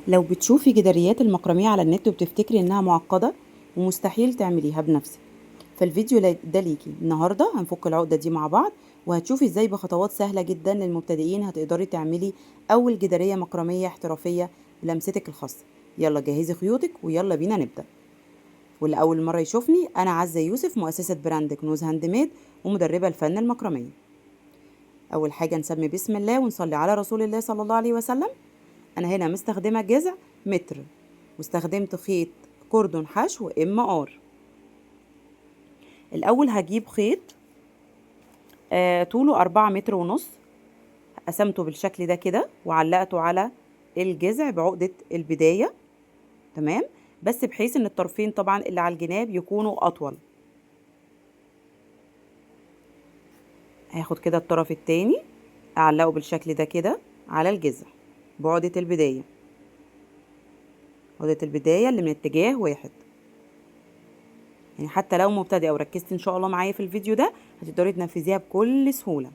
لو بتشوفي جداريات المكرمية على النت وبتفتكري انها معقدة ومستحيل تعمليها بنفسك، فالفيديو ده ليكي. النهاردة هنفك العقدة دي مع بعض، وهتشوفي ازاي بخطوات سهلة جدا للمبتدئين هتقدري تعملي اول جدارية مكرمية احترافية بلمستك الخاصة. يلا جهزي خيوطك ويلا بينا نبدأ. واللي اول مرة يشوفني، انا عزة يوسف، مؤسسة براند كنوز هاند ميد ومدربة الفن المكرمية. اول حاجة نسمي بسم الله ونصلي على رسول الله صلى الله عليه وسلم. انا هنا مستخدمه جذع متر، واستخدمت خيط كوردون حشو ار. الاول هجيب خيط طوله 4 متر ونص، قسمته بالشكل ده كده وعلقته على الجذع بعقدة البداية. تمام، بس بحيث ان الطرفين طبعا اللي على الجناب يكونوا اطول. هاخد كده الطرف التاني اعلقه بالشكل ده كده على الجذع بعقدة البداية، عقدة البداية اللي من اتجاه واحد. يعني حتى لو مبتدئه وركزت ان شاء الله معايا في الفيديو ده هتقدري تنفذيها بكل سهوله.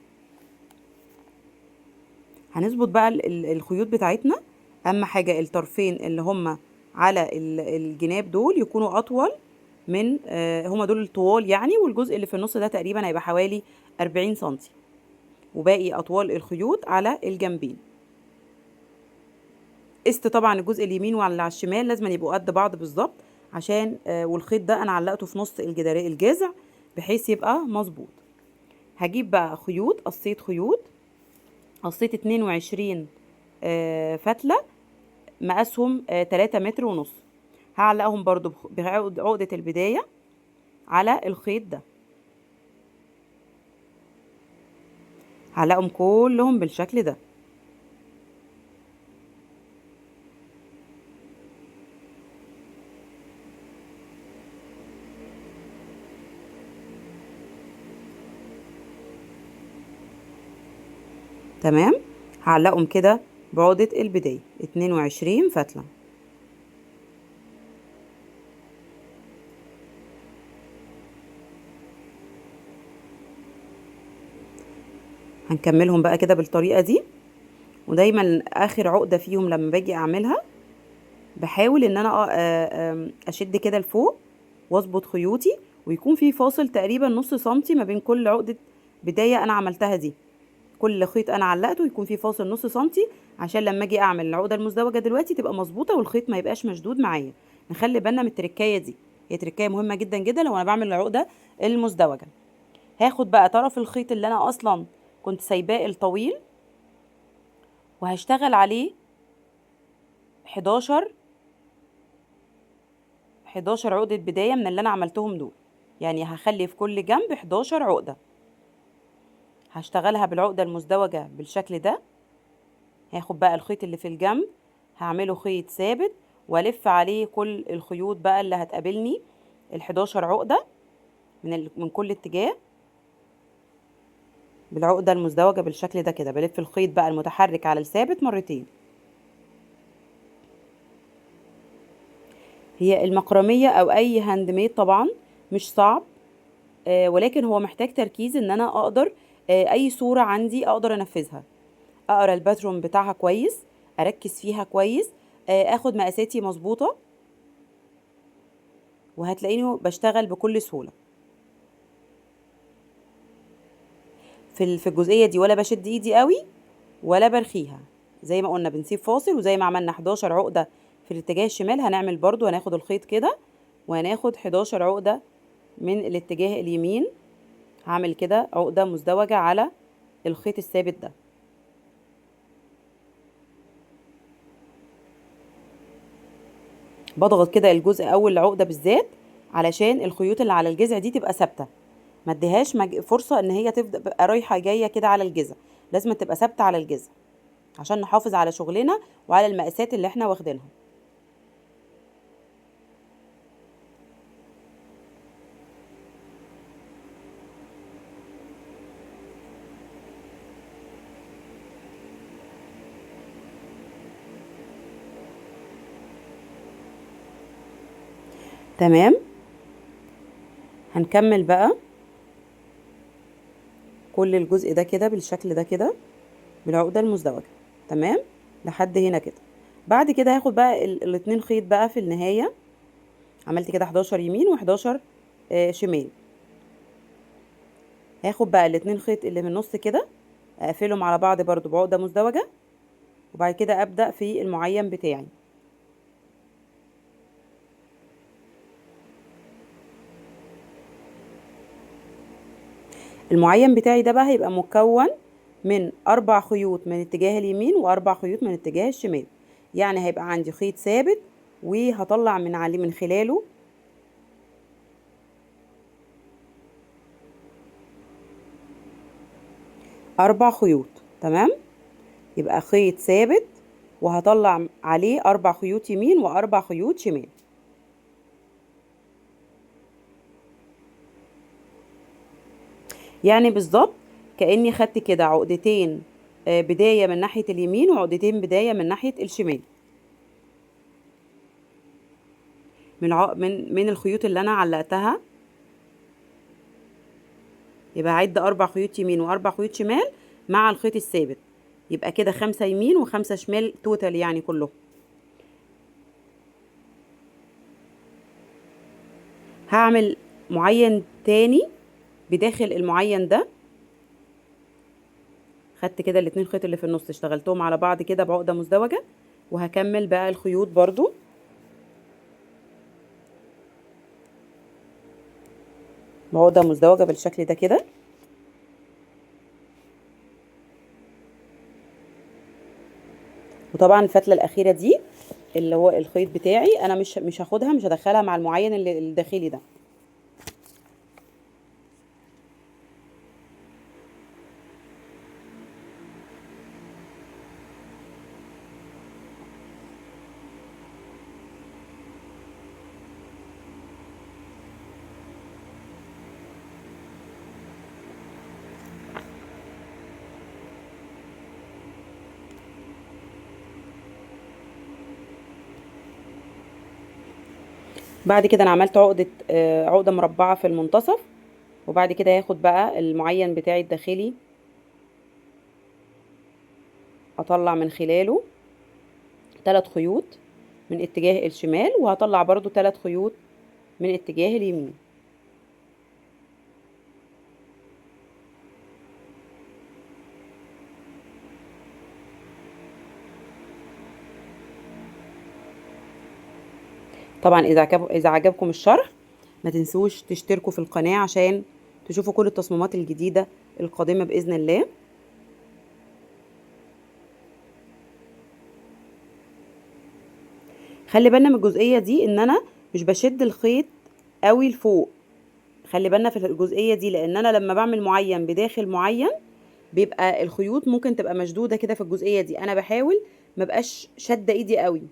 هنظبط بقى الخيوط بتاعتنا. اهم حاجه الطرفين اللي هم على الجناب دول يكونوا اطول من هما دول الطوال يعني، والجزء اللي في النص ده تقريبا هيبقى حوالي 40 سنتي، وباقي اطوال الخيوط على الجنبين. قست طبعا الجزء اليمين وعلى الشمال لازم يبقوا قد بعض بالظبط، عشان والخيط ده انا علقته في نص الجذع بحيث يبقى مظبوط. هجيب بقى خيوط، قصيت خيوط، قصيت 22 فتلة مقاسهم 3 متر ونص. هعلقهم برضو بعقدة البداية على الخيط ده، هعلقهم كلهم بالشكل ده. تمام، هعلقهم كده بعقدة البداية 22 فتلة. هنكملهم بقى كده بالطريقة دي، ودايما اخر عقدة فيهم لما باجي اعملها بحاول ان انا اشد كده لفوق واظبط خيوطي، ويكون في فاصل تقريبا نص سنتي ما بين كل عقدة بداية انا عملتها دي. كل خيط انا علقته يكون في فاصل نص سنتي، عشان لما اجي اعمل العقدة المزدوجة دلوقتي تبقى مظبوطة والخيط ما يبقاش مشدود معايا. نخلي بالنا من التركاية دي، هي تركاية مهمة جدا جدا لو انا بعمل العقدة المزدوجة. هاخد بقى طرف الخيط اللي انا اصلا كنت سايباه الطويل، وهشتغل عليه 11 عقدة بداية من اللي انا عملتهم دول. يعني هخلي في كل جنب 11 عقدة، هشتغلها بالعقدة المزدوجة بالشكل ده. هاخد بقى الخيط اللي في الجنب هعمله خيط ثابت، والف عليه كل الخيوط بقى اللي هتقابلني ال11 عقدة من كل اتجاه بالعقدة المزدوجة بالشكل ده كده. بلف الخيط بقى المتحرك على الثابت مرتين. هي المكرمية او اي هاند ميد طبعا مش صعب، ولكن هو محتاج تركيز ان انا اقدر اي صورة عندي اقدر انفذها، اقرا الباترون بتاعها كويس، اركز فيها كويس، اخد مقاساتي مظبوطة، وهتلاقيني بشتغل بكل سهولة في الجزئية دي. ولا بشد ايدي قوي ولا برخيها، زي ما قلنا بنسيب فاصل، وزي ما عملنا 11 عقدة في الاتجاه الشمال هنعمل برضو، هناخد الخيط كده وهناخد 11 عقدة من الاتجاه اليمين. هعمل كده عقدة مزدوجة على الخيط الثابت ده. بضغط كده الجزء اول عقدة بالذات علشان الخيوط اللي على الجذع دي تبقى ثابتة، ما اديهاش فرصة ان هي تبقى رايحة جاية كده على الجذع، لازم تبقى ثابتة على الجذع عشان نحافظ على شغلنا وعلى المقاسات اللي احنا واخدينها. تمام، هنكمل بقى كل الجزء ده كده بالشكل ده كده بالعقدة المزدوجة. تمام، لحد هنا كده. بعد كده هاخد بقى الاتنين خيط بقى في النهاية. عملت كده 11 يمين و11 شمال. هاخد بقى الاتنين خيط اللي من النص كده اقفلهم على بعض برضو بعقدة مزدوجة، وبعد كده ابدأ في المعين بتاعي. المعين بتاعي ده بقى هيبقى مكون من 4 خيوط من اتجاه اليمين و4 خيوط من اتجاه الشمال. يعني هيبقى عندي خيط ثابت وهطلع من خلاله 4 خيوط. تمام، يبقى خيط ثابت وهطلع عليه 4 خيوط يمين و4 خيوط شمال. يعني بالظبط كأني خدت كده عقدتين بداية من ناحية اليمين وعقدتين بداية من ناحية الشمال، من الخيوط اللي انا علقتها. يبقى هعد 4 خيوط يمين و4 خيوط شمال مع الخيط الثابت، يبقى كده 5 يمين و5 شمال توتال يعني كله. هعمل معين تاني بداخل المعين ده. خدت كده الاتنين خيط اللي في النص اشتغلتهم على بعض كده بعقدة مزدوجة، وهكمل بقى الخيوط برضو بعقدة مزدوجة بالشكل ده كده. وطبعا الفتلة الأخيرة دي اللي هو الخيط بتاعي أنا مش هاخدها، مش هدخلها مع المعين اللي الداخلي ده. بعد كده أنا عملت عقدة مربعة في المنتصف، وبعد كده هاخد بقى المعين بتاعي الداخلي اطلع من خلاله 3 خيوط من اتجاه الشمال، وهطلع برضو 3 خيوط من اتجاه اليمين. طبعا اذا عجبكم الشرح ما تنسوش تشتركوا في القناة عشان تشوفوا كل التصميمات الجديدة القادمة بإذن الله. خلي بالنا من الجزئية دي ان انا مش بشد الخيط قوي لفوق. خلي بالنا في الجزئية دي لان انا لما بعمل معين بداخل معين بيبقى الخيوط ممكن تبقى مشدودة كده. في الجزئية دي انا بحاول ما بقاش شادة ايدي قوي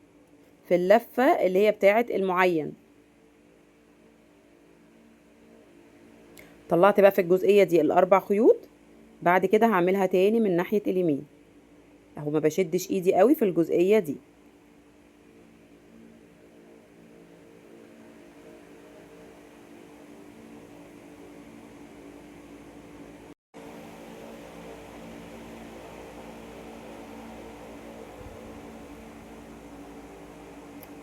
في اللفة اللي هي بتاعة المعين. طلعت بقى في الجزئية دي ال4 خيوط. بعد كده هعملها تاني من ناحية اليمين اهو، ما بشدش ايدي قوي في الجزئية دي.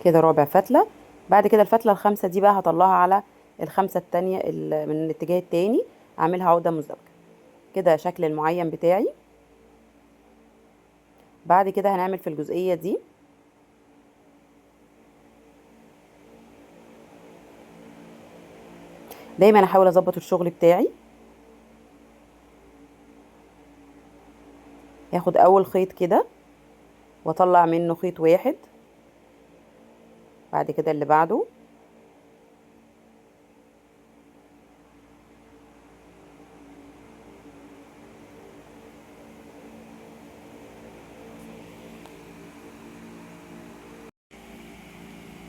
كده رابع فتلة. بعد كده الفتلة الخامسة دي بقى هطلعها على الخامسة التانية من الاتجاه التاني، اعملها عقدة مزدوجة. كده شكل المعين بتاعي. بعد كده هنعمل في الجزئية دي دايما احاول اظبط الشغل بتاعي. هاخد اول خيط كده واطلع منه خيط واحد، بعد كده اللي بعده،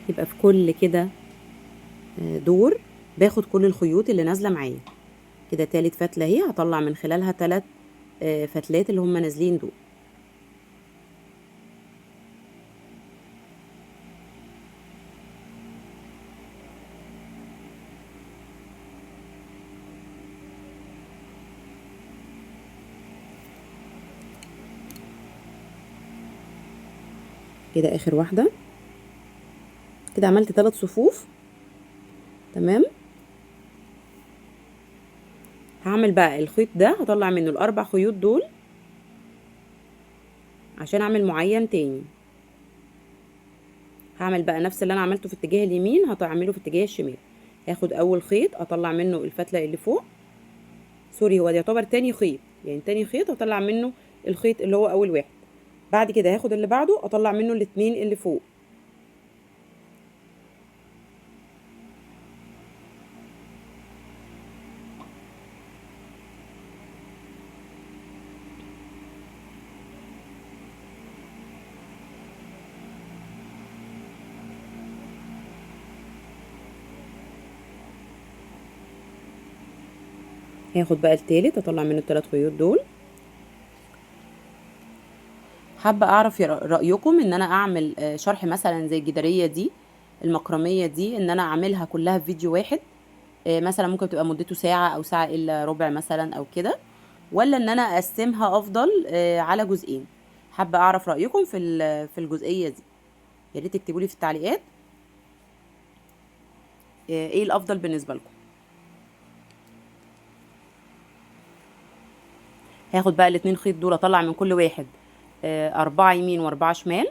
يبقى في كل كده دور باخد كل الخيوط اللي نازله معايا. كده تالت فتله اهي هطلع من خلالها 3 فتلات اللي هم نازلين دول. كده اخر واحدة. كده عملت 3 صفوف. تمام. هعمل بقى الخيط ده، هطلع منه ال4 خيوط دول عشان اعمل معين تاني. هعمل بقى نفس اللي انا عملته في اتجاه اليمين هعمله في اتجاه الشمال. هاخد اول خيط اطلع منه الفتله اللي فوق، سوري هو يعتبر تاني خيط، يعني تاني خيط هطلع منه الخيط اللي هو اول واحد. بعد كده هاخد اللي بعده اطلع منه الاتنين اللي فوق. هاخد بقى التالت اطلع منه ال3 خيوط دول. حابه اعرف رايكم ان انا اعمل شرح مثلا زي الجداريه دي المكرميه دي، ان انا اعملها كلها في فيديو واحد، مثلا ممكن تبقى مدته ساعه او ساعه الا ربع مثلا او كده، ولا ان انا اقسمها افضل على جزئين. حابه اعرف رايكم في الجزئيه دي، يا ريت تكتبوا لي في التعليقات ايه الافضل بالنسبه لكم. هاخد بقى الاتنين خيط دول اطلع من كل واحد 4 يمين و4 شمال.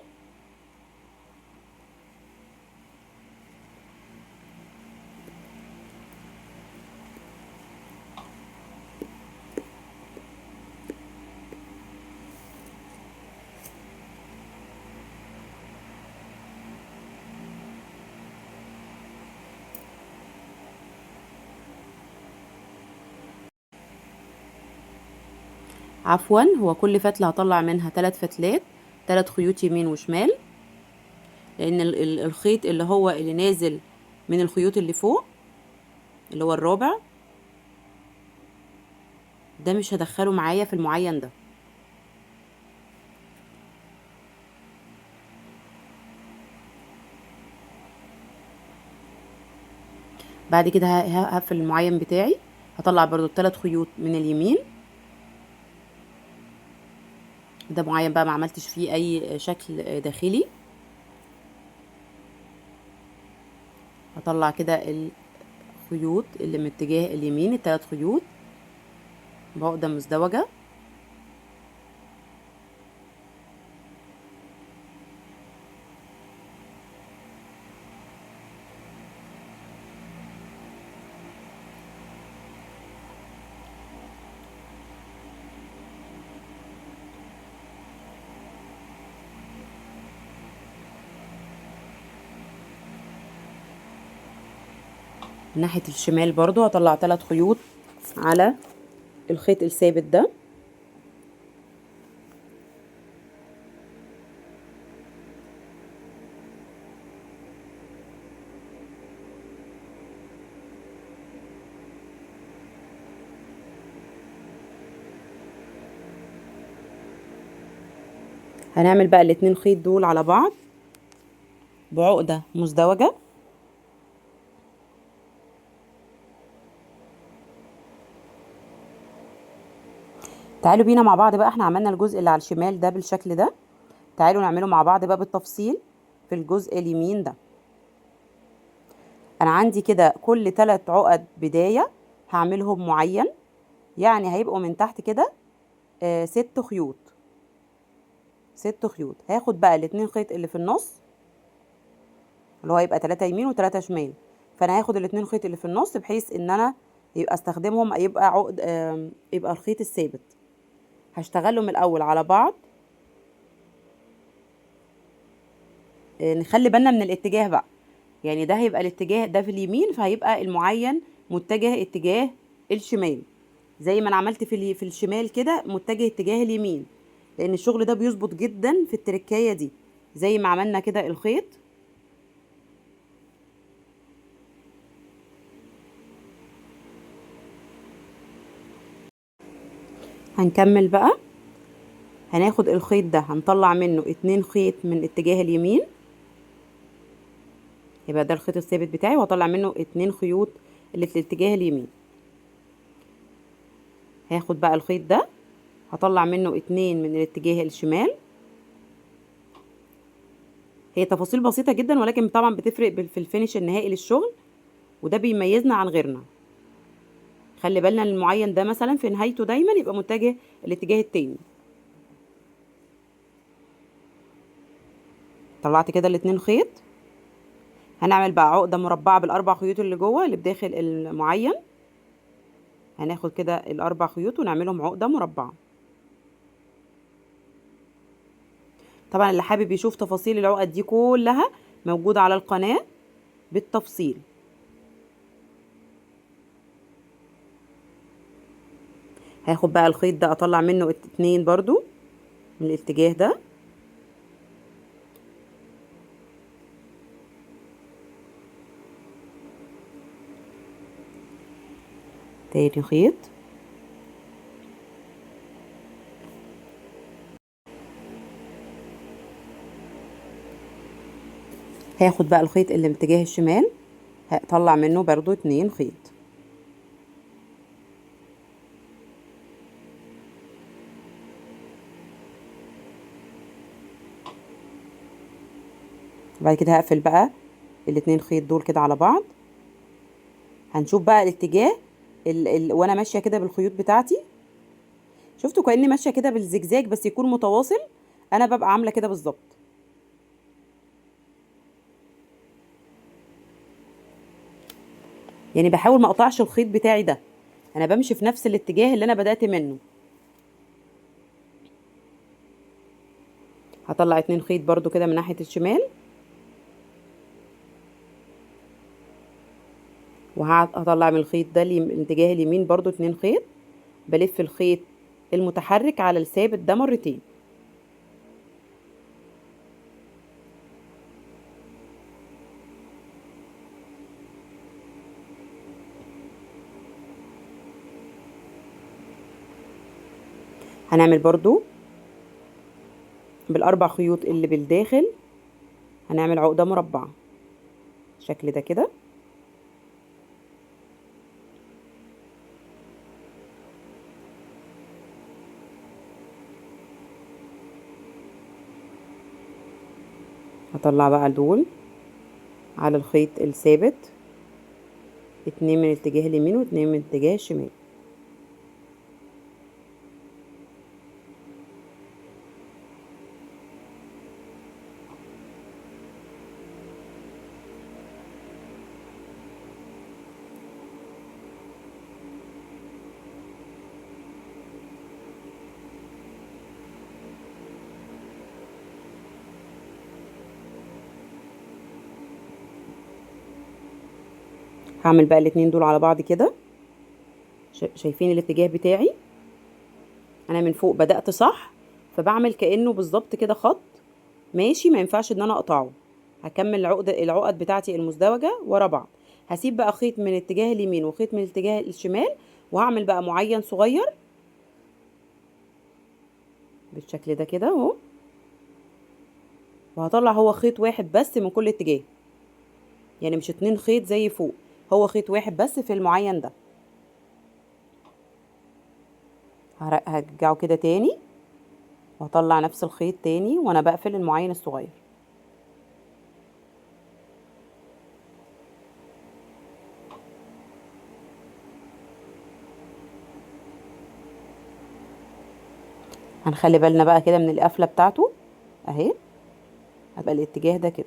عفوا، هو كل فتله هطلع منها 3 فتلات، 3 خيوط يمين وشمال، لان الخيط اللي هو اللي نازل من الخيوط اللي فوق اللي هو الرابع ده مش هدخله معايا في المعين ده. بعد كده هقفل المعين بتاعي، هطلع برضو ال3 خيوط من اليمين. ده معين بقى ما عملتش فيه اي شكل داخلي. هطلع كده الخيوط اللي من اتجاه اليمين ال3 خيوط بعقدة مزدوجة. ناحية الشمال برضو هطلع 3 خيوط على الخيط الثابت ده. هنعمل بقى الاتنين خيط دول على بعض بعقدة مزدوجة. تعالوا بينا مع بعض بقى، احنا عملنا الجزء اللي على الشمال ده بالشكل ده، تعالوا نعمله مع بعض بقى بالتفصيل في الجزء اليمين ده. انا عندي كده كل 3 عقد بداية هعملهم معين، يعني هيبقوا من تحت كده 6 خيوط. 6 خيوط. هاخد بقى الاتنين خيط اللي في النص اللي هو هيبقى 3 يمين و3 شمال، فانا هاخد الاتنين خيط اللي في النص بحيث ان انا يبقى استخدمهم يبقى عقد يبقى الخيط الثابت. هشتغلهم الاول على بعض. نخلي بالنا من الاتجاه بقى، يعني ده هيبقى الاتجاه ده في اليمين، فهيبقى المعين متجه اتجاه الشمال، زي ما انا عملت في الشمال كده متجه اتجاه اليمين، لان الشغل ده بيظبط جدا في التركايه دي زي ما عملنا كده الخيط. هنكمل بقى. هناخد الخيط ده هنطلع منه 2 خيط من اتجاه اليمين، يبقى ده الخيط الثابت بتاعي، وهطلع منه 2 خيوط اللي في الاتجاه اليمين. هاخد بقى الخيط ده هطلع منه 2 من الاتجاه الشمال، هي تفاصيل بسيطة جدا ولكن طبعا بتفرق في الفينش النهائي للشغل، وده بيميزنا عن غيرنا. خلي بالنا ان المعين ده مثلا في نهايته دايما يبقى متجه الاتجاه التاني. طلعت كده الاتنين خيط. هنعمل بقى عقدة مربعة بالاربع خيوط اللي جوه اللي بداخل المعين. هناخد كده الاربع خيوط ونعملهم عقدة مربعة. طبعا اللي حابب يشوف تفاصيل العقد دي كلها موجودة على القناة بالتفصيل. هاخد بقى الخيط ده اطلع منه اتنين برضو من الاتجاه ده. تاني خيط. هاخد بقى الخيط اللي من اتجاه الشمال، هطلع منه برضو اتنين خيط. وبعد كده هقفل بقى الاتنين خيط دول كده على بعض. هنشوف بقى الاتجاه وانا ماشيه كده بالخيوط بتاعتي. شفتوا كاني ماشيه كده بالزجزاج بس يكون متواصل. انا ببقى عامله كده بالظبط. يعني بحاول ما اقطعش الخيط بتاعي ده، انا بمشي في نفس الاتجاه اللي انا بدأت منه. هطلع اتنين خيط برضو كده من ناحيه الشمال، وهطلع من الخيط ده الاتجاه اليمين برضو اتنين خيط. بلف الخيط المتحرك على الثابت ده مرتين. هنعمل برضو بالاربع خيوط اللي بالداخل، هنعمل عقدة مربعة الشكل ده كده. هطلع بقى دول على الخيط الثابت، اتنين من الاتجاه اليمين واتنين من الاتجاه الشمال. هعمل بقى الاتنين دول على بعض كده. شايفين الاتجاه بتاعي؟ انا من فوق بدأت صح، فبعمل كأنه بالظبط كده خط ماشي، ما ينفعش ان انا اقطعه. هكمل العقد بتاعتي المزدوجة ورا بعض. هسيب بقى خيط من الاتجاه اليمين وخيط من الاتجاه الشمال، وهعمل بقى معين صغير بالشكل ده كده اهو. وهطلع هو خيط واحد بس من كل اتجاه، يعني مش اتنين خيط زي فوق، هو خيط واحد بس في المعين ده. هرجعه كده تاني وهطلع نفس الخيط تاني وانا بقفل المعين الصغير. هنخلي بالنا بقى كده من القفلة بتاعته اهي، هتبقى الاتجاه ده كده.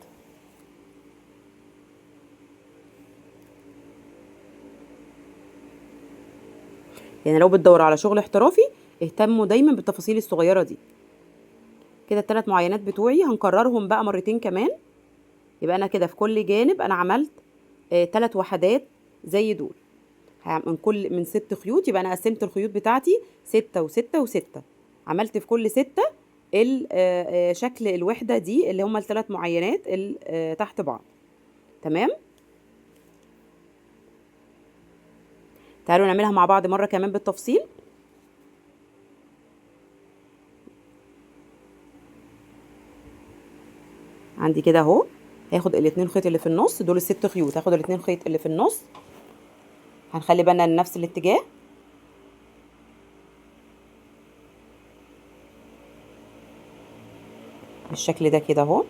يعني لو بتدور على شغل احترافي اهتموا دايما بالتفاصيل الصغيرة دي. كده الثلاث معاينات بتوعي هنكررهم بقى مرتين كمان. يبقى انا كده في كل جانب انا عملت 3 وحدات زي دول. من 6 خيوط، يبقى انا قسمت الخيوط بتاعتي 6 و6 و6. عملت في كل 6 شكل الوحدة دي اللي هما ال3 معينات تحت بعض. تمام. تعالوا نعملها مع بعض مرة كمان بالتفصيل. عندي كده اهو، هاخد الاتنين خيط اللي في النص دول ال6 خيوط، هاخد الاتنين خيط اللي في النص، هنخلي بالنا ان نفس الاتجاه. بالشكل ده كده اهو.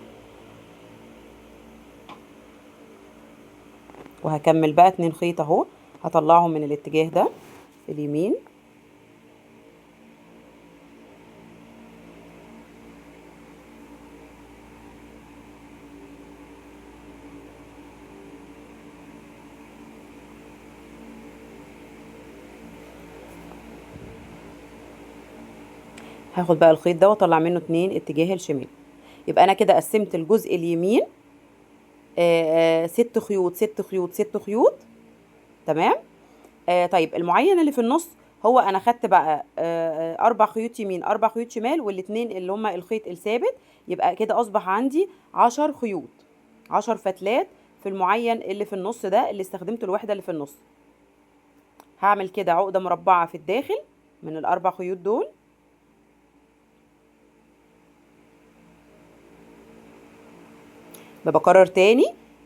وهكمل بقى 2 خيط اهو، هطلعهم من الاتجاه ده اليمين. هاخد بقى الخيط ده واطلع منه 2 اتجاه الشمال. يبقى انا كده قسمت الجزء اليمين 6 خيوط 6 خيوط 6 خيوط. تمام. طيب المعين اللي في النص، هو انا خدت بقى 4 خيوط يمين 4 خيوط شمال، والاتنين اللي هما الخيط الثابت. يبقى كده اصبح عندي 10 خيوط، 10 فتلات في المعين اللي في النص ده، اللي استخدمته الوحدة اللي في النص. هعمل كده عقدة مربعة في الداخل من الاربع خيوط دول. بكرر تاني،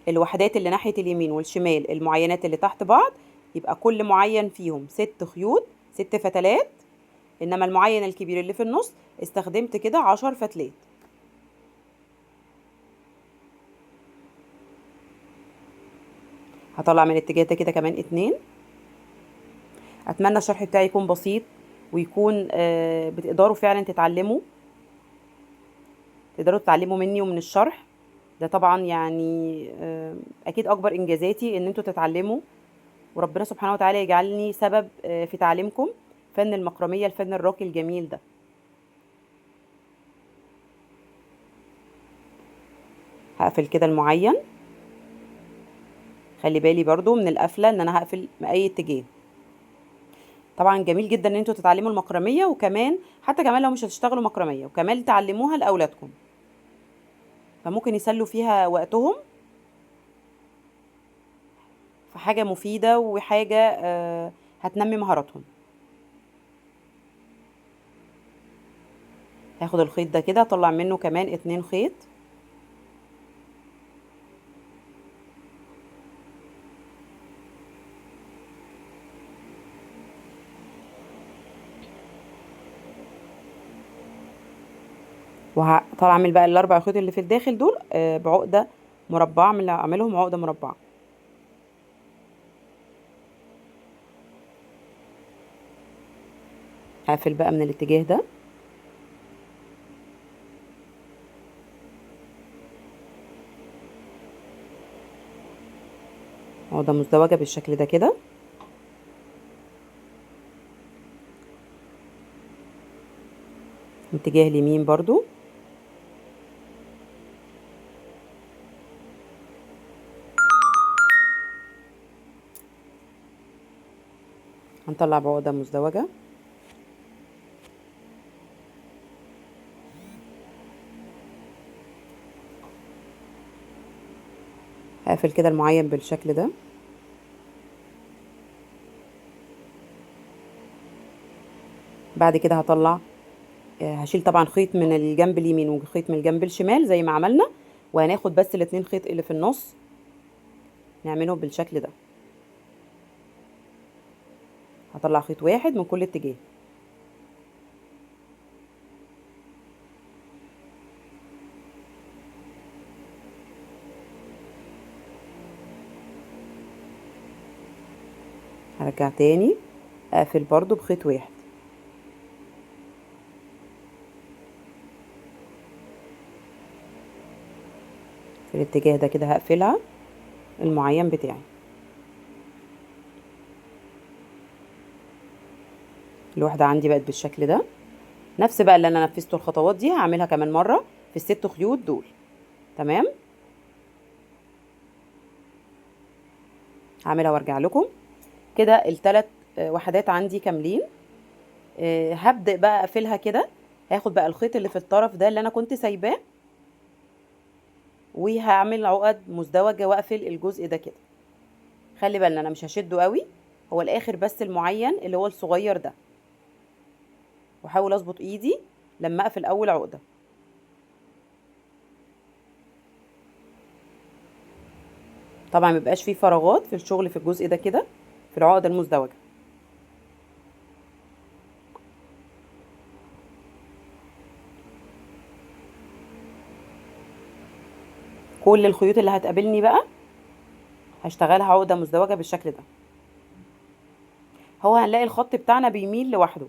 الوحدات اللي ناحية اليمين والشمال المعينات اللي تحت بعض، يبقى كل معين فيهم 6 خيوط 6 فتلات. انما المعين الكبير اللي في النص استخدمت كده 10 فتلات. هطلع من الاتجاه ده كده كمان 2. اتمنى الشرح بتاعي يكون بسيط، ويكون بتقدروا فعلا تتعلموا، تقدروا تتعلموا مني ومن الشرح ده. طبعا يعني اكيد اكبر انجازاتي ان انتوا تتعلموا، وربنا سبحانه وتعالى يجعلني سبب في تعليمكم فن المكرمية، الفن الراقي الجميل ده. هقفل كده المعين. خلي بالي برضو من القفلة ان انا هقفل من اي اتجاه. طبعا جميل جدا ان انتوا تتعلموا المكرمية، وكمان حتى كمان لو مش هتشتغلوا مكرمية وكمان تعلموها لاولادكم، فممكن يسلوا فيها وقتهم في حاجة مفيدة وحاجة هتنمي مهاراتهم. هاخد الخيط ده كده اطلع منه كمان 2 خيط. وهطلع اعمل بقى الاربع خيوط اللي في الداخل دول بعقدة مربعة، اعملهم عقدة مربعة. هقفل بقى من الاتجاه ده. عقدة مزدوجة بالشكل ده كده. اتجاه اليمين برضو. هنطلع بعقدة مزدوجة. هقفل كده المعين بالشكل ده. بعد كده هطلع هشيل طبعا خيط من الجنب اليمين وخيط من الجنب الشمال زي ما عملنا، وهناخد بس الاتنين خيط اللي في النص نعملهم بالشكل ده. هطلع خيط واحد من كل اتجاه. هرجع تاني اقفل برضو بخيط واحد في الاتجاه ده كده. هقفلها المعين بتاعي. الواحدة عندي بقت بالشكل ده. نفس بقى اللي انا نفذته الخطوات دي هعملها كمان مرة في الست خيوط دول. تمام. هعملها وارجع لكم. كده الثلاث وحدات عندي كاملين. هبدأ بقى اقفلها كده. هاخد بقى الخيط اللي في الطرف ده اللي انا كنت سايباه، وهعمل عقد مزدوجة واقفل الجزء ده كده. خلي بالنا انا مش هشده قوي، هو الاخر بس المعين اللي هو الصغير ده، واحاول اظبط ايدي لما اقفل اول عقدة. طبعا ميبقاش فيه فراغات في الشغل في الجزء ده كده في العقدة المزدوجة. كل الخيوط اللي هتقابلني بقى هشتغلها عقدة مزدوجة بالشكل ده. هو هنلاقي الخط بتاعنا بيميل لوحده،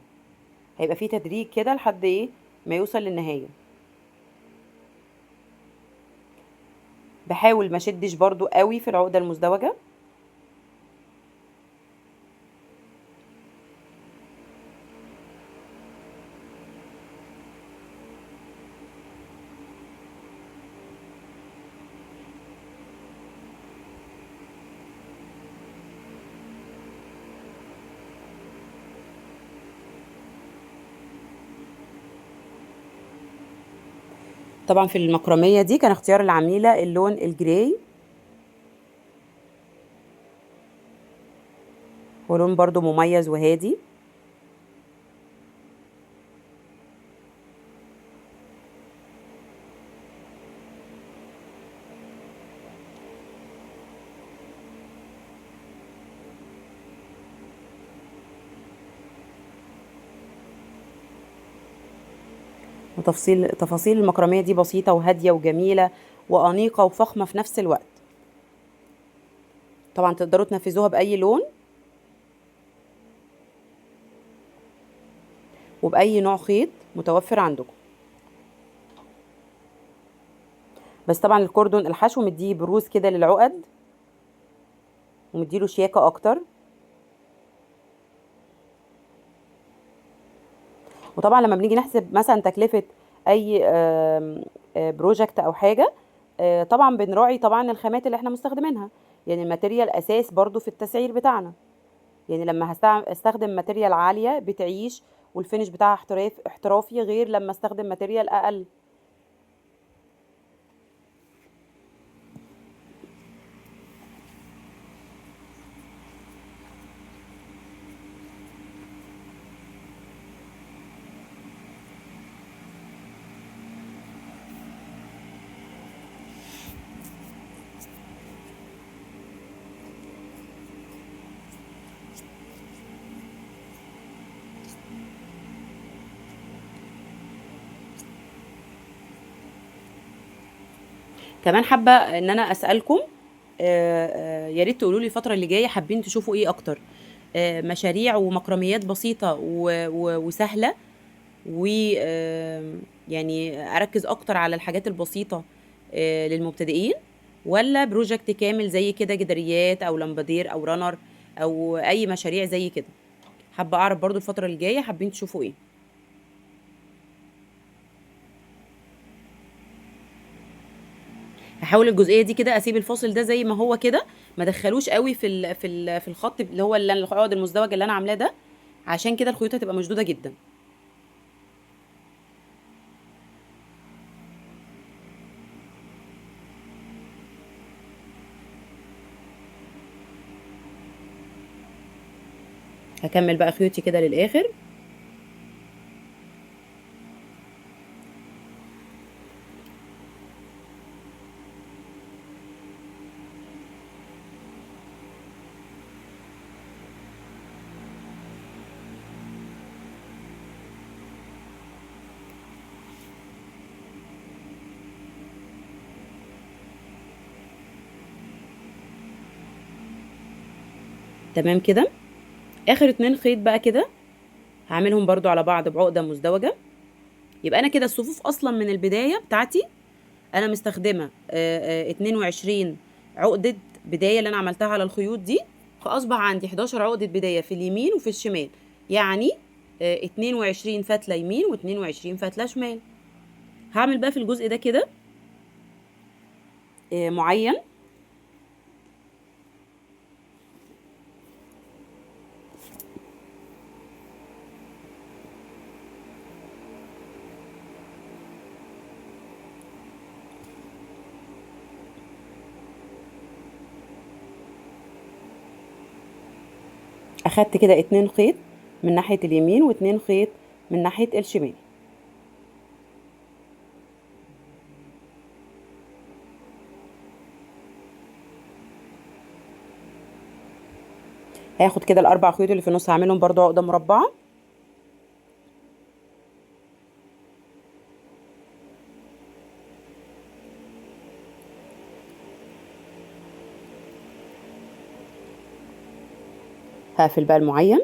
هيبقى فيه تدريج كده لحد ايه ما يوصل للنهاية. بحاول ما شدش برضو قوي في العقدة المزدوجة. طبعا في المكرمية دي كان اختيار العميلة اللون الجراي، هو لون برضو مميز وهادي. تفاصيل المكرمية دي بسيطة وهادية وجميلة وأنيقة وفخمة في نفس الوقت. طبعا تقدروا تنفذوها بأي لون وبأي نوع خيط متوفر عندكم. بس طبعا الكوردون الحشو مديه بروز كده للعقد ومديله شياكة أكتر. وطبعا لما بنيجي نحسب مثلا تكلفة أي بروجكت أو حاجة، طبعا بنراعي طبعا الخامات اللي احنا مستخدمينها، يعني الماتيريال أساس برضو في التسعير بتاعنا. يعني لما استخدم ماتيريال عالية بتعيش والفينش بتاعها احترافي، غير لما استخدم ماتيريال أقل. كمان حابة ان انا اسألكم، يا ريت تقولوا لي الفترة اللي جاية حابين تشوفوا ايه اكتر، مشاريع ومكرميات بسيطة وسهلة، و يعني اركز اكتر على الحاجات البسيطة للمبتدئين، ولا بروجكت كامل زي كده جداريات او لمبادير او رانر او اي مشاريع زي كده؟ حابة اعرف برضو الفترة اللي جاية حابين تشوفوا ايه. هحاول الجزئيه دي كده اسيب الفاصل ده زي ما هو كده، ما ادخلوش قوي في الخط اللي هو العقد المزدوج اللي انا عاملاه ده، عشان كده الخيوط هتبقى مشدوده جدا. هكمل بقى خيوطي كده للاخر. تمام كده. اخر 2 خيط بقى كده هعملهم برضو على بعض بعقده مزدوجه. يبقى انا كده الصفوف اصلا من البدايه بتاعتي انا مستخدمه 22 عقده بدايه اللي انا عملتها على الخيوط دي، فاصبح عندي 11 عقده بدايه في اليمين وفي الشمال، يعني 22 فتله يمين و22 فتله شمال. هعمل بقى في الجزء ده كده معين. اخدت كده 2 خيط من ناحيه اليمين و2 خيط من ناحيه الشمال. هاخد كده ال4 خيوط اللي في النص هعملهم برضو عقده مربعه. هقفل بقى المعين.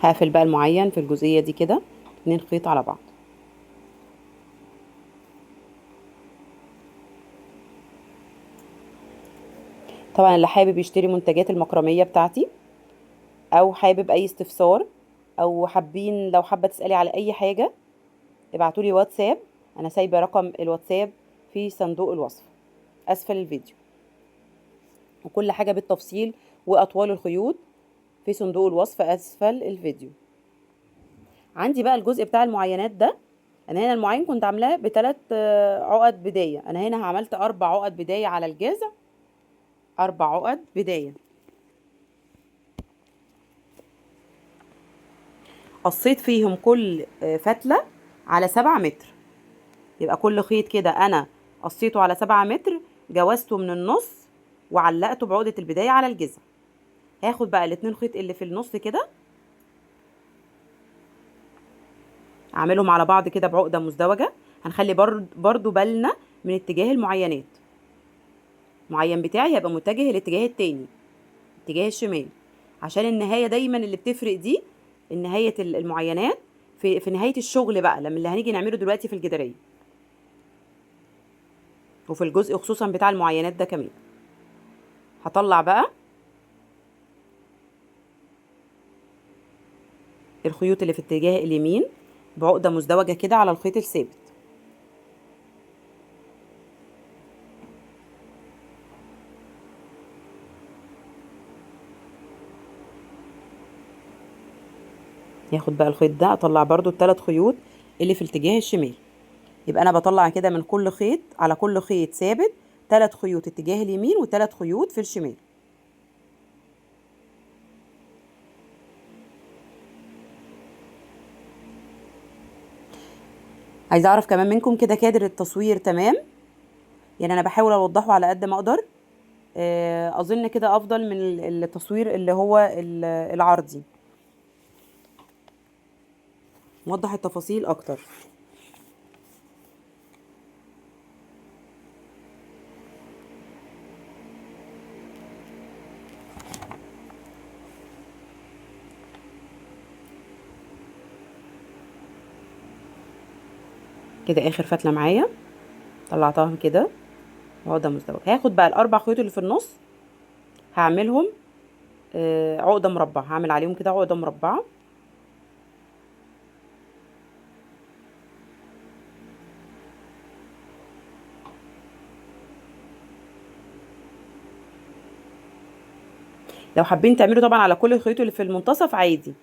هقفل بقى المعين في الجزئية دي كده 2 خيط على بعض. طبعا اللي حابب يشتري منتجات المكرمية بتاعتي او حابب اي استفسار، او حابين لو حابة تسألي على اي حاجة، ابعتولي واتساب. انا سايبة رقم الواتساب في صندوق الوصف اسفل الفيديو، وكل حاجة بالتفصيل واطوال الخيوط في صندوق الوصف اسفل الفيديو. عندي بقى الجزء بتاع المعينات ده. انا هنا المعين كنت عاملاه ب3 عقد بداية، انا هنا عملت 4 عقد بداية على الجذع، 4 عقد بداية. قصيت فيهم كل فتلة على 7 متر، يبقى كل خيط كده انا قصيته على 7 متر، جوزته من النص وعلقته بعقدة البداية على الجذع. هاخد بقى ال2 خيط اللي في النص كده، اعملهم على بعض كده بعقدة مزدوجة. هنخلي برضو بالنا من اتجاه المعينات. المعين بتاعي هيبقى متجه الاتجاه التاني، اتجاه الشمال، عشان النهاية دايما اللي بتفرق دي، النهاية المعينات في نهاية الشغل بقى لما اللي هنيجي نعمله دلوقتي في الجدارية، وفي الجزء خصوصا بتاع المعينات ده كمان. هطلع بقى الخيوط اللي في اتجاه اليمين بعقدة مزدوجة كده على الخيط الثابت. ياخد بقى الخيط ده اطلع برضو ال3 خيوط اللي في الاتجاه الشمال. يبقى انا بطلع كده من كل خيط، على كل خيط ثابت 3 خيوط اتجاه اليمين و3 خيوط في الشمال. عايزه اعرف كمان منكم كده كادر التصوير تمام؟ يعني انا بحاول اوضحه على قد ما اقدر. اظن كده افضل من التصوير اللي هو العرضي، موضح التفاصيل اكتر. كده اخر فتله معايا طلعتها كده عقده مزدوجه. هاخد بقى ال4 خيوط اللي في النص، هعملهم عقده مربعه، هعمل عليهم كده عقده مربعه. لو حابين تعملوا طبعا على كل الخيوط اللي في المنتصف عادي،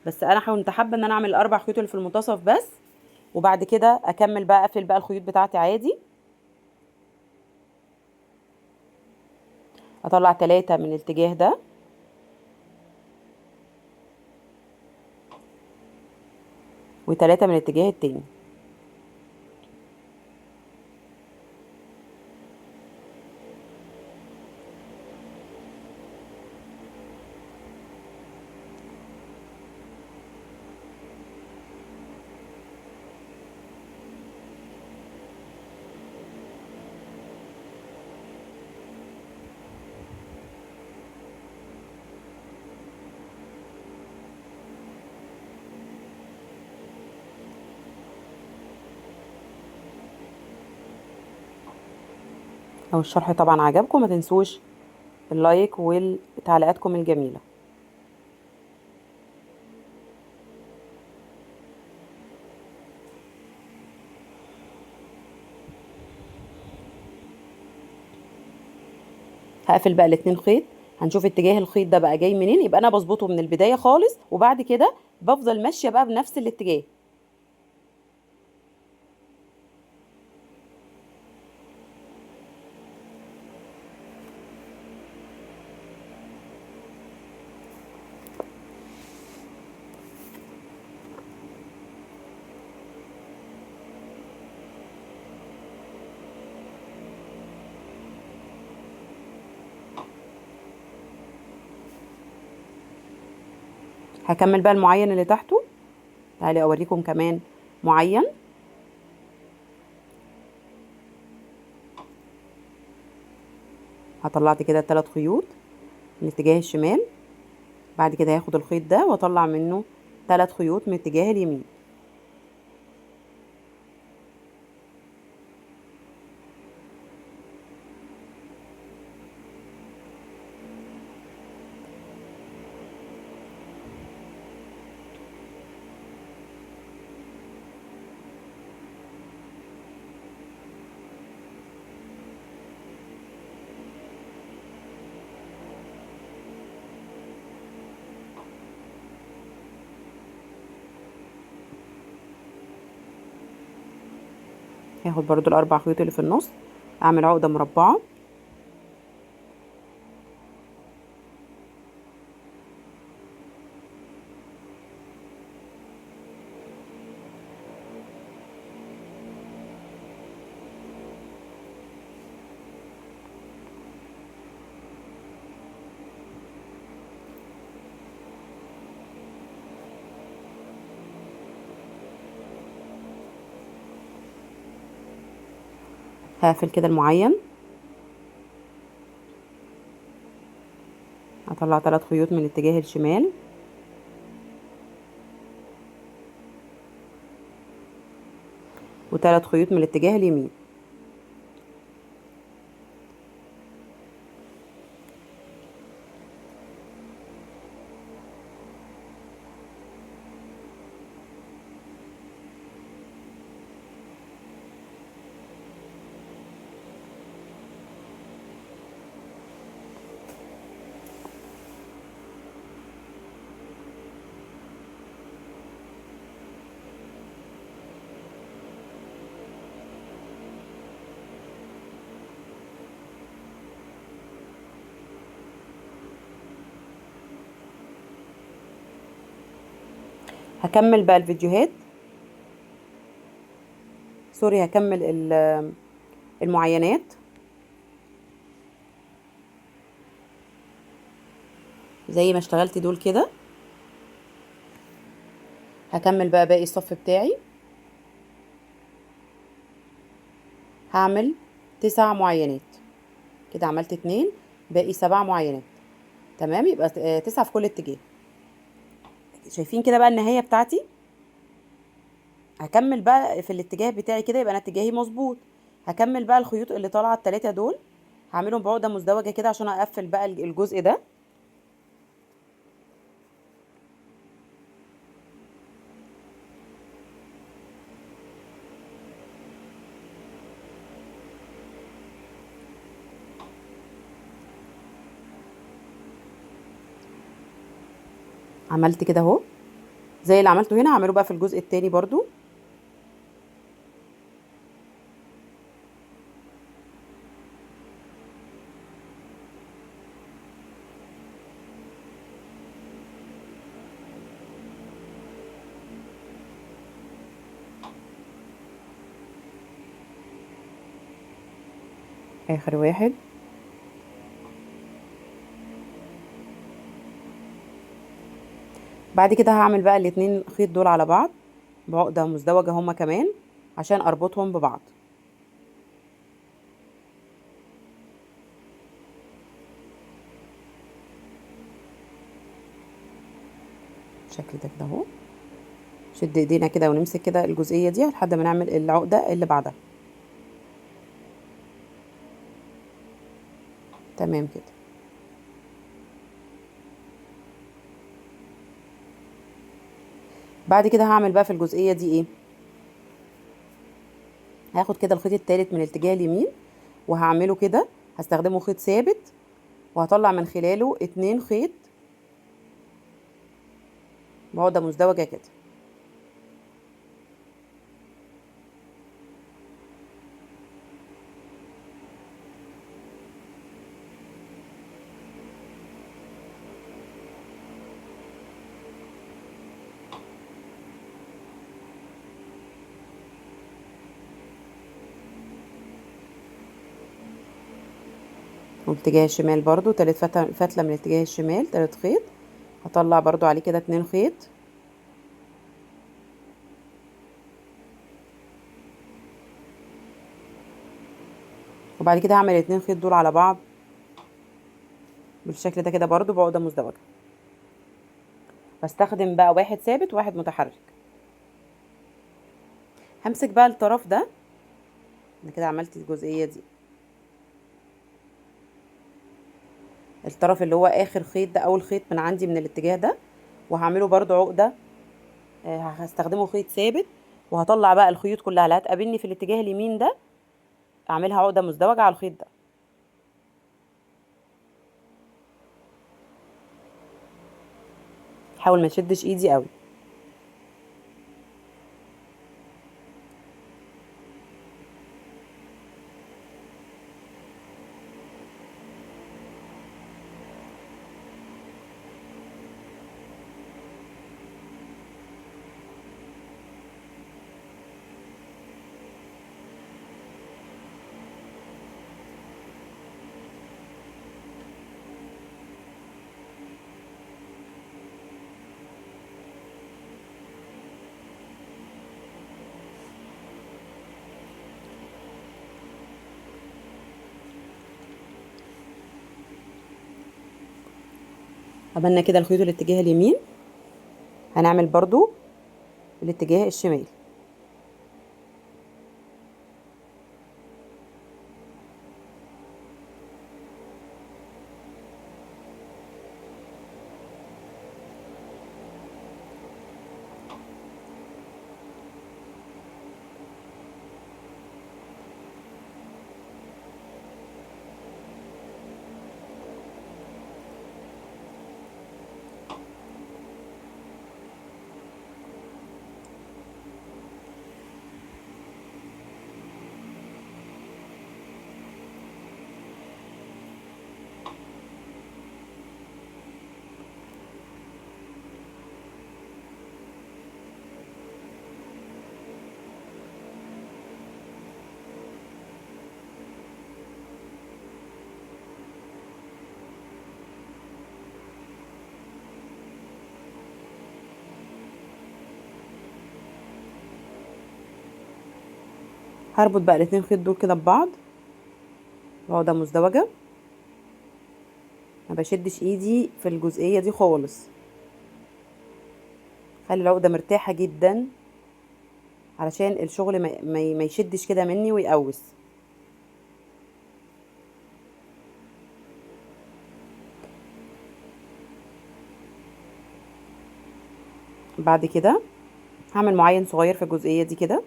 بس انا كنت حابه ان انا اعمل ال4 خيوط اللي في المنتصف بس، وبعد كده اكمل بقى اقفل بقى الخيوط بتاعتي عادي. اطلع 3 من الاتجاه ده، و3 من الاتجاه التاني. لو الشرح طبعا عجبكم ما تنسوش اللايك وتعليقاتكم الجميلة. هقفل بقى ال2 خيط، هنشوف اتجاه الخيط ده بقى جاي منين، يبقى انا بظبطه من البداية خالص، وبعد كده بفضل ماشية بقى بنفس الاتجاه. هكمل بقى المعين اللي تحته. تعالي اوريكم كمان معين. هطلعت كده 3 خيوط من اتجاه الشمال. بعد كده هاخد الخيط ده واطلع منه 3 خيوط من اتجاه اليمين. هاخد برضو ال4 خيوط اللي في النص، اعمل عقدة مربعة. هقفل كده المعين. هطلع 3 خيوط من اتجاه الشمال، و3 خيوط من الاتجاه اليمين. هكمل بقى الفيديوهات، سوري، هكمل المعينات. زي ما اشتغلت دول كده، هكمل بقى باقي الصف بتاعي. هعمل 9 معينات كده، عملت 2، باقي 7 معينات. تمام، يبقى 9 في كل اتجاه. شايفين كده بقى النهاية بتاعتي. هكمل بقى في الاتجاه بتاعي كده، يبقى انا اتجاهي مظبوط. هكمل بقى الخيوط اللي طالعه ال3 دول، هعملهم بعقده مزدوجه كده عشان اقفل بقى الجزء ده. عملت كده اهو، زي اللي عملته هنا هعمله بقى في الجزء التاني برضو. اخر واحد. بعد كده هعمل بقى الاتنين خيط دول على بعض بعقده مزدوجه هما كمان، عشان اربطهم ببعض. بالشكل ده كده اهو. شد ايدينا كده ونمسك كده الجزئيه دي لحد ما نعمل العقده اللي بعدها. تمام كده. بعد كده هعمل بقى في الجزئيه دي ايه، هاخد كده الخيط التالت من الاتجاه اليمين، وهعمله كده، هستخدمه خيط ثابت، وهطلع من خلاله 2 خيط بعقدة مزدوجة كده. واتجاه الشمال برضو تالت فتلة من اتجاه الشمال، 3 خيط، هطلع برضو عليه كده 2 خيط، وبعد كده هعمل ال2 خيط دول على بعض بالشكل ده كده برضو بعقدة مزدوجة. بستخدم بقى واحد ثابت وواحد متحرك. همسك بقى الطرف ده، انا كده عملت الجزئية دي، الطرف اللي هو اخر خيط ده اول خيط من عندي من الاتجاه ده، وهعمله برضو عقدة. هستخدمه خيط ثابت، وهطلع بقى الخيوط كلها اللي هتقابلني في الاتجاه اليمين ده اعملها عقدة مزدوجة على الخيط ده. حاول ما اشدش ايدي قوي. عملنا كده الخيوط الاتجاه اليمين، هنعمل برضو الاتجاه الشمال. هربط بقى الاتنين خيط دول كده ببعض بعقدة مزدوجة. ما بشدش ايدي في الجزئية دي خالص، خلي العقدة مرتاحة جدا علشان الشغل ما يشدش كده مني ويقوس. بعد كده هعمل معين صغير في الجزئية دي كده،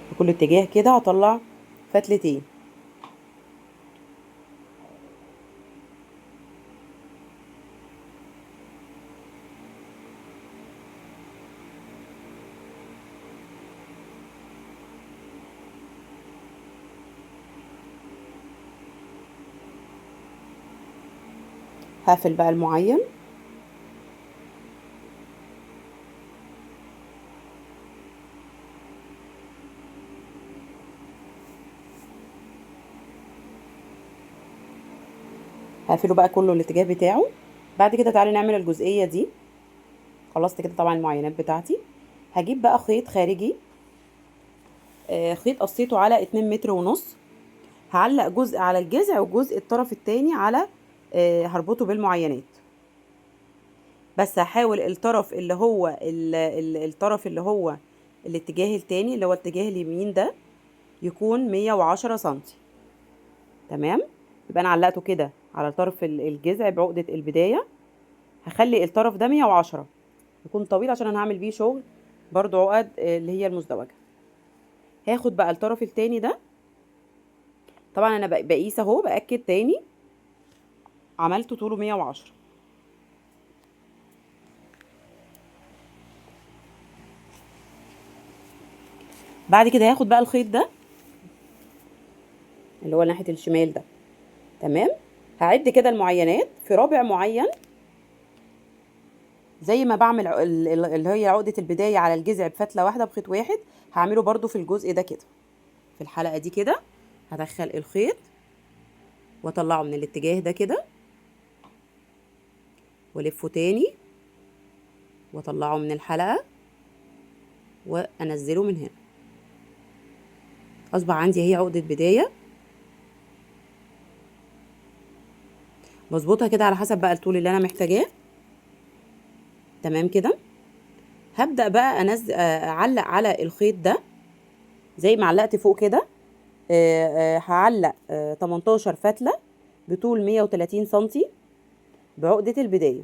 في كل اتجاه كده هطلع فتلتين. هقفل بقى المعين، هقفله بقى كله الاتجاه بتاعه. بعد كده تعالي نعمل الجزئية دي. خلصت كده طبعا المعينات بتاعتي. هجيب بقى خيط خارجي، خيط قصيته على 2 متر ونص. هعلق جزء على الجذع وجزء الطرف التاني على هربطه بالمعينات. بس هحاول الطرف اللي هو الطرف اللي هو الاتجاه التاني اللي هو اتجاه اليمين ده يكون 110 سنتي. تمام. يبقى انا علقته كده على طرف الجذع بعقدة البداية. هخلي الطرف ده 110 يكون طويل عشان انا هعمل بيه شغل برضو عقد اللي هي المزدوجة. هاخد بقى الطرف التاني ده، طبعا انا بقيس اهو باكد تاني، عملته طوله 110. بعد كده هاخد بقى الخيط ده اللي هو ناحية الشمال ده. تمام. هعد كده المعينات في رابع معين زي ما بعمل اللي هي عقدة البداية على الجذع بفتلة واحدة بخيط واحد، هعمله برضو في الجزء ده كده. في الحلقة دي كده هدخل الخيط واطلعه من الاتجاه ده كده، والفه تاني واطلعه من الحلقة وانزله من هنا. اصبح عندي اهي عقدة بداية. بظبطها كده على حسب بقى الطول اللي انا محتاجاه. تمام كده. هبدأ بقى انزل اعلق على الخيط ده زي ما علقت فوق كده. هعلق 18 فتلة بطول 130 سنتي بعقدة البداية.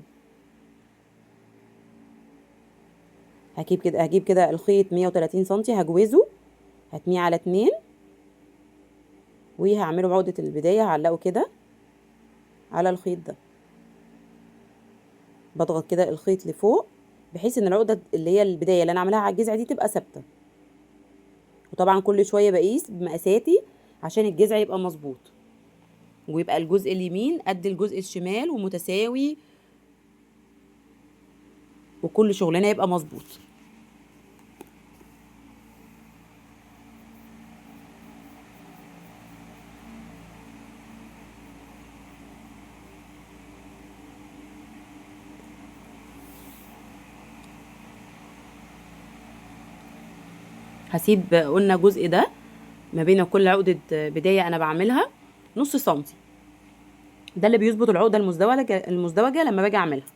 هجيب كده الخيط 130 سنتي، هجوزه، هتنيه على 2 وهعمله بعقدة البداية، هعلقه كده على الخيط ده. بضغط كده الخيط لفوق بحيث ان العقدة اللي هي البداية اللي انا عاملاها على الجذع دي تبقى ثابتة. وطبعا كل شوية بقيس بمقاساتي عشان الجذع يبقى مظبوط، ويبقى الجزء اليمين قد الجزء الشمال ومتساوي، وكل شغلنا يبقى مظبوط. هسيب قلنا الجزء ده ما بين كل عقدة بداية انا بعملها نص سنتي، ده اللي بيظبط العقدة المزدوجة لما باجي اعملها.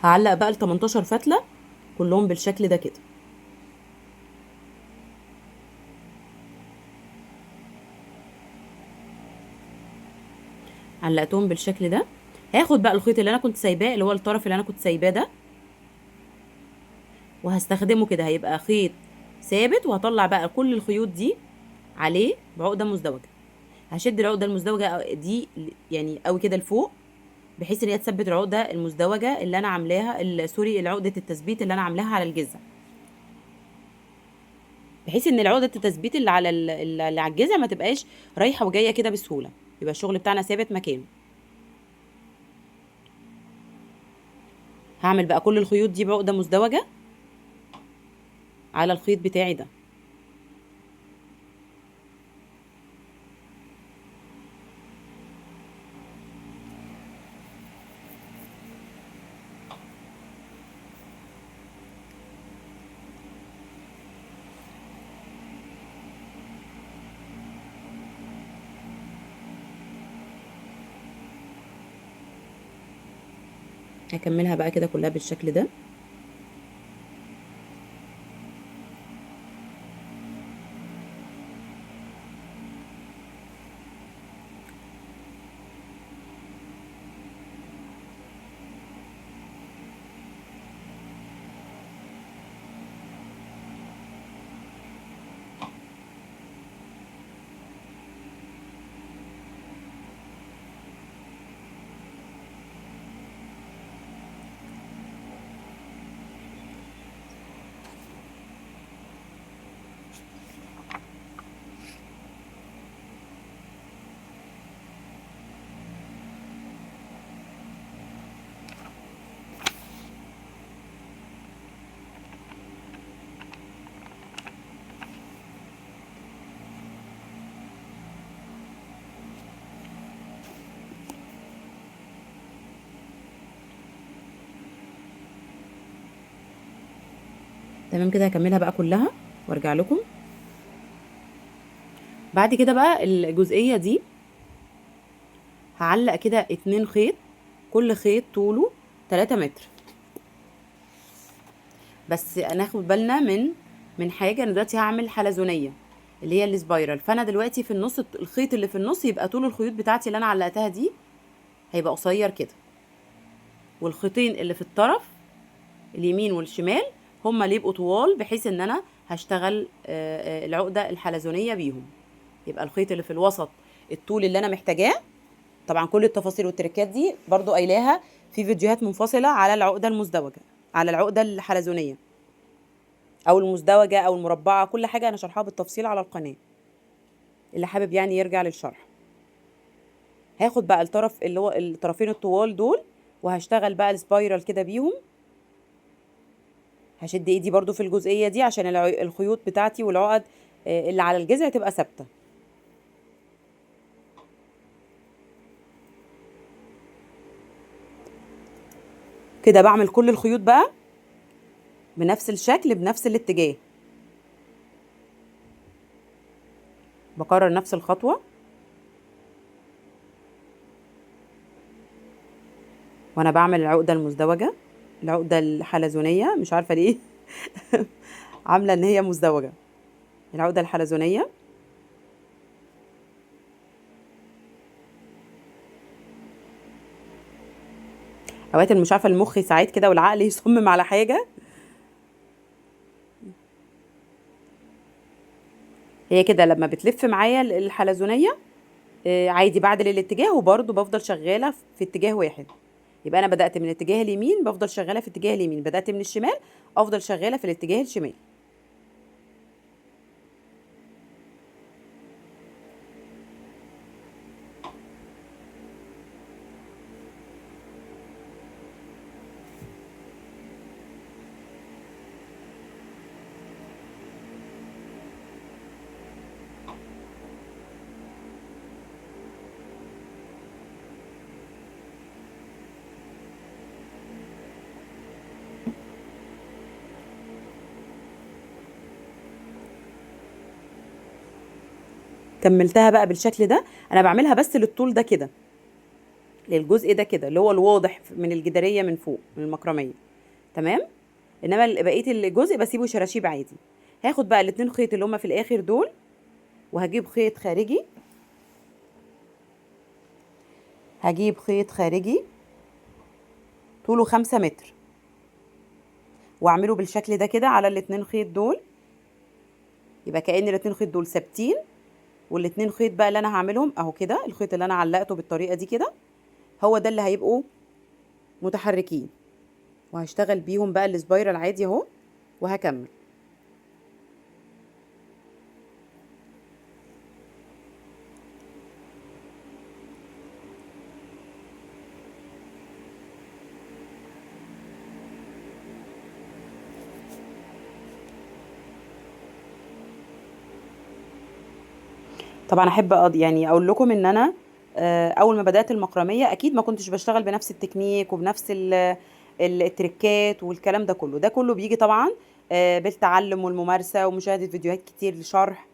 هعلق بقى ال 18 فتلة كلهم بالشكل ده كده. علقتهم بالشكل ده. هاخد بقى الخيط اللي انا كنت سايباه، اللي هو الطرف اللي انا كنت سايباه ده، وهستخدمه كده، هيبقى خيط ثابت، وهطلع بقى كل الخيوط دي عليه بعقدة مزدوجة. هشد العقدة المزدوجة دي يعني قوي كده لفوق بحيث ان هي تثبت العقدة المزدوجة اللي انا عاملاها، سوري، عقدة التثبيت اللي انا عاملاها على الجذع، بحيث ان عقدة التثبيت اللي على الجذع ما تبقاش رايحة وجاية كده بسهولة، يبقى الشغل بتاعنا ثابت مكانه. هعمل بقى كل الخيوط دي بعقدة مزدوجة على الخيط بتاعي ده. هكملها بقى كده كلها بالشكل ده. تمام كده. هكملها بقى كلها وارجع لكم. بعد كده بقى الجزئية دي هعلق كده 2 خيط، كل خيط طوله 3 متر. بس ناخد بالنا من حاجة، انا دلوقتي هعمل حلزونية اللي هي السبايرال، فانا دلوقتي في النص الخيط اللي في النص يبقى طول الخيوط بتاعتي اللي انا علقتها دي هيبقى قصير كده، والخيطين اللي في الطرف اليمين والشمال هما اللي يبقوا طوال، بحيث ان انا هشتغل العقدة الحلزونية بيهم. يبقى الخيط اللي في الوسط الطول اللي انا محتاجاه. طبعا كل التفاصيل والتركات دي برضو قايلاها في فيديوهات منفصلة على العقدة المزدوجة، على العقدة الحلزونية او المزدوجة او المربعة، كل حاجة انا شرحها بالتفصيل على القناة، اللي حابب يعني يرجع للشرح. هاخد بقى الطرف اللي هو الطرفين الطوال دول، وهشتغل بقى السبايرال كده بيهم. هشد ايدي برضو في الجزئية دي عشان الخيوط بتاعتي والعقد اللي على الجذع تبقى ثابتة. كده بعمل كل الخيوط بقى بنفس الشكل بنفس الاتجاه. بكرر نفس الخطوة وانا بعمل العقدة المزدوجة، العقدة الحلزونية، مش عارفة ليه عاملة ان هي مزدوجة، العقدة الحلزونية. اوقات مش عارفة المخ ساعات كده والعقل يصمم على حاجة. هي كده لما بتلف معايا الحلزونية عادي بعدل الاتجاه، وبرضه بفضل شغالة في اتجاه واحد. يبقى انا بدأت من اتجاه اليمين بفضل شغالة في اتجاه اليمين، بدأت من الشمال افضل شغالة في الاتجاه الشمال. كملتها بقى بالشكل ده. انا بعملها بس للطول ده كده، للجزء ده كده اللي هو الواضح من الجدارية من فوق من المكرمية. تمام. انما بقية الجزء بسيبه شراشيب عادي. هاخد بقى الاتنين خيط اللي هما في الاخر دول، وهجيب خيط خارجي، هجيب خيط خارجي طوله 5 متر، واعمله بالشكل ده كده على الاتنين خيط دول. يبقى كأن الاتنين خيط دول ثابتين، والاتنين خيط بقى اللي انا هعملهم اهو كده، الخيط اللي انا علقته بالطريقة دي كده هو ده اللي هيبقوا متحركين، وهشتغل بيهم بقى السبايرال عادي اهو، وهكمل. طبعا احب يعني اقول لكم ان انا اول ما بدات المكرميه اكيد ما كنتش بشتغل بنفس التكنيك وبنفس التريكات والكلام ده كله، ده كله بيجي طبعا بالتعلم والممارسه ومشاهده فيديوهات كتير لشرح.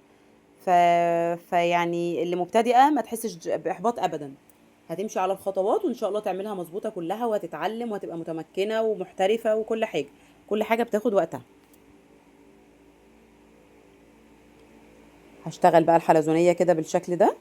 ف... فيعني اللي مبتدئه ما تحسش باحباط ابدا، هتمشي على الخطوات وان شاء الله تعملها مظبوطه كلها، وهتتعلم وهتبقى متمكنه ومحترفه، وكل حاجه كل حاجه بتاخد وقتها. هشتغل بقى الحلزونيه كده بالشكل ده.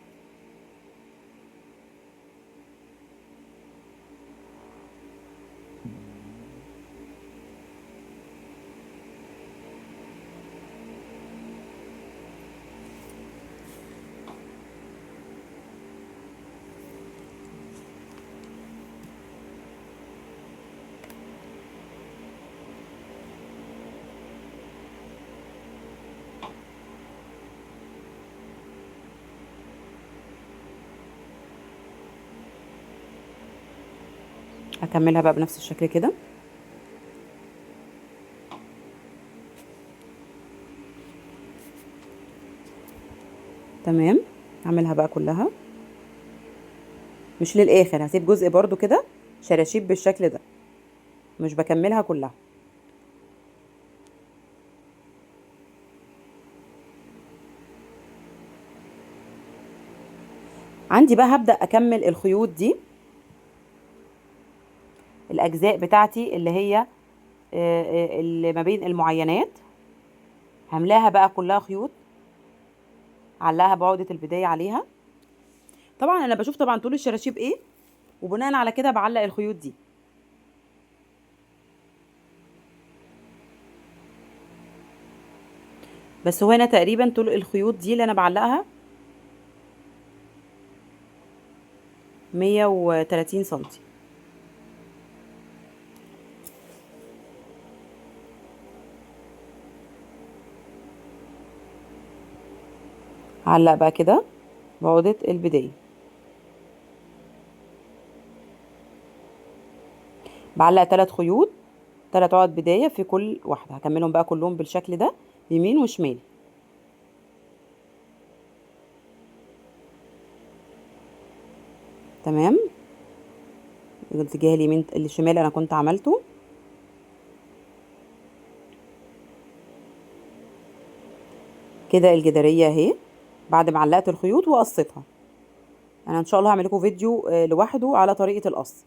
هكملها بقى بنفس الشكل كده. تمام. هعملها بقى كلها، مش للاخر، هسيب جزء برضو كده شراشيب بالشكل ده، مش بكملها كلها. عندي بقى هبدأ اكمل الخيوط دي، الاجزاء بتاعتي اللي هي اللي ما بين المعينات، هملاها بقى كلها خيوط، علقها بعقدة البداية عليها. طبعا انا بشوف طبعا طول الشراشيب ايه، وبناء على كده بعلق الخيوط دي. بس هو هنا تقريبا طول الخيوط دي اللي انا بعلقها 130 سنتي. هعلق بقى كده بعقدة البداية. بعلق 3 خيوط، 3 عقد بداية في كل واحدة. هكملهم بقى كلهم بالشكل ده يمين وشمال. تمام. الاتجاه اليمين الشمال انا كنت عملته كده. الجدارية اهي بعد ما علقت الخيوط وقصيتها. انا ان شاء الله هعمل لكم فيديو لوحده على طريقة القص.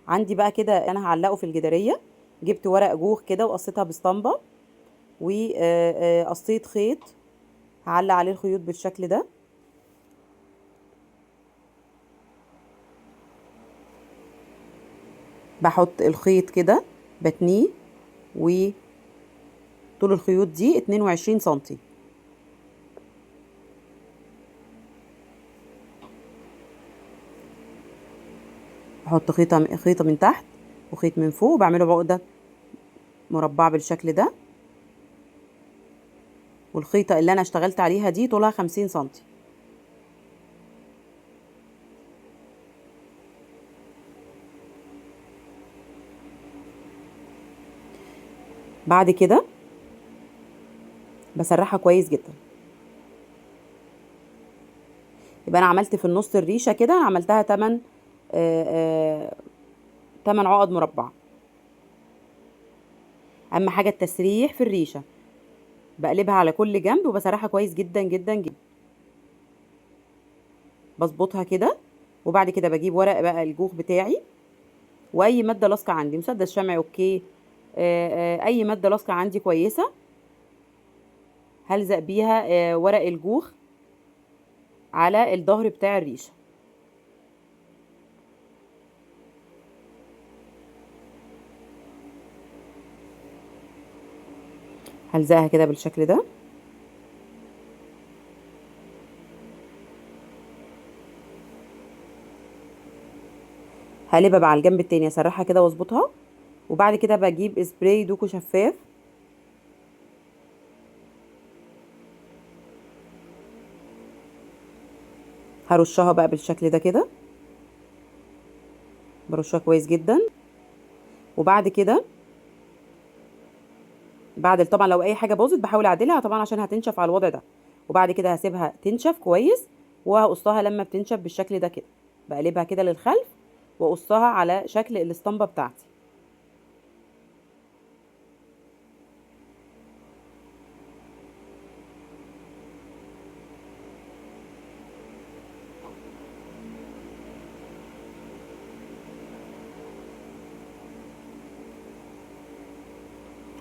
عندي بقى كده انا هعلقه في الجدارية. جبت ورق جوخ كده وقصيتها باسطمبة وقصيت خيط هعلق عليه الخيوط بالشكل ده. بحط الخيط كده بتنيه، وطول الخيوط دي 22 سنتي. بحط خيطة من تحت وخيط من فوق وبعمله بعقدة مربعة بالشكل ده. والخيطة اللي انا اشتغلت عليها دي طولها 50 سنتي. بعد كده بسرحها كويس جدا. يبقى انا عملت في النص الريشه كده، انا عملتها 8 عقد مربعه. اهم حاجه التسريح في الريشه. بقلبها على كل جنب وبسرحها كويس جدا جدا جدا. بظبطها كده. وبعد كده بجيب ورق بقى الجوخ بتاعي واي ماده لاصقه عندي، مسدس شمعي اوكي، اي ماده لاصقه عندي كويسه. هلزق بيها ورق الجوخ على الظهر بتاع الريشه. هلزقها كده بالشكل ده. هقلبها بقى على الجنب التاني، اسرحها كده واظبطها. وبعد كده بجيب سبراي دوكو شفاف، هرشها بقى بالشكل ده كده. برشها كويس جدا. وبعد كده طبعا لو اي حاجه باظت بحاول اعدلها طبعا عشان هتنشف على الوضع ده. وبعد كده هسيبها تنشف كويس وهقصها لما بتنشف بالشكل ده كده. بقلبها كده للخلف واقصها على شكل الاسطمبه بتاعتي.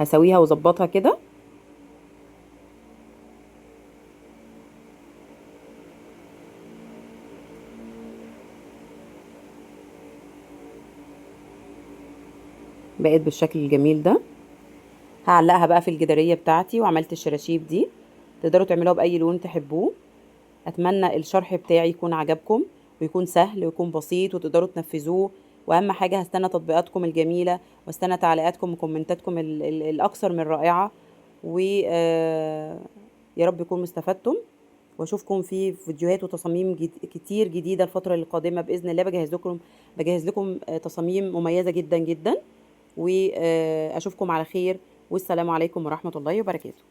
هسويها واظبطها كده. بقت بالشكل الجميل ده. هعلقها بقى في الجداريه بتاعتي وعملت الشراشيب دي. تقدروا تعملوها باي لون تحبوه. اتمنى الشرح بتاعي يكون عجبكم ويكون سهل ويكون بسيط وتقدروا تنفذوه. واهم حاجه هستنى تطبيقاتكم الجميله واستنى تعليقاتكم وكومنتاتكم الاكثر من رائعه. و يا رب يكونوا استفدتم. واشوفكم في فيديوهات وتصاميم كتير جديده الفتره القادمه باذن الله. بجهز لكم تصاميم مميزه جدا جدا. واشوفكم على خير. والسلام عليكم ورحمه الله وبركاته.